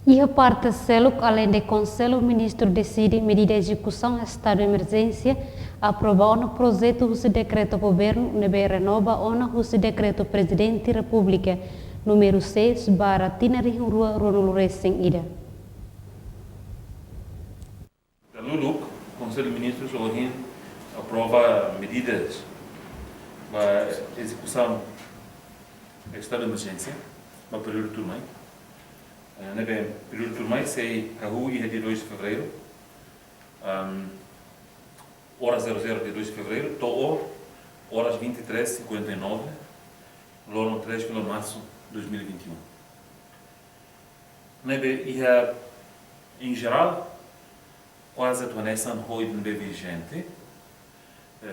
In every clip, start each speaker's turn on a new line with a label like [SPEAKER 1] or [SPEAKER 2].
[SPEAKER 1] E a parte CELUC, além do Conselho, o Ministro decide medida de execução estado de emergência, aprovar no projeto o decreto governo, nebe renova o decreto Presidente da República, número 6, barra Tinari Rua Ronul Racing Ida.
[SPEAKER 2] Luluk, o Conselho de Ministros hoje aprova medidas para execução do estado de emergência para o período de turmai. Nesse período de turmai, sei que a rua ia de 2 de fevereiro, hora 00 de 2 de fevereiro, to horas 23h59, lá no 3 de março de 2021. Nesse em geral, quase a doença não é vigente,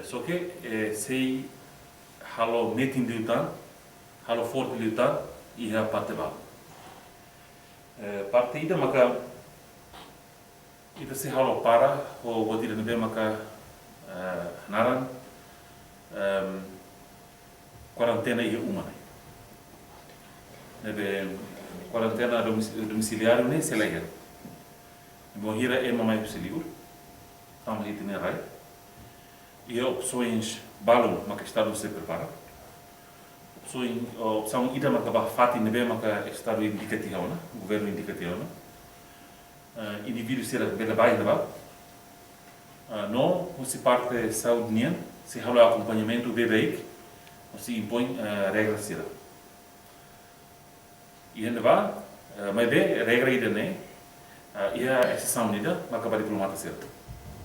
[SPEAKER 2] só que sei halo metin de lutar, halo forte de lutar e a parte bala. Partida maka ita se halo para o batida nebe maka naran quarentena e uma nebe quarentena domiciliar nem se leia. Bom, hira é mamãe do seguro, estamos itinerário, e opções balão, mas que estado se prepara. Opção ida mas que fati nebe mas que estado indicativo, né? Governo indicativo, né? Indivíduo se bela bairro neba, não se parte saúde nem se halo acompanhamento bebê, se impõe regras se e neba, mas bem regra ida nem. E a exceção unida, mas acaba diplomata certo.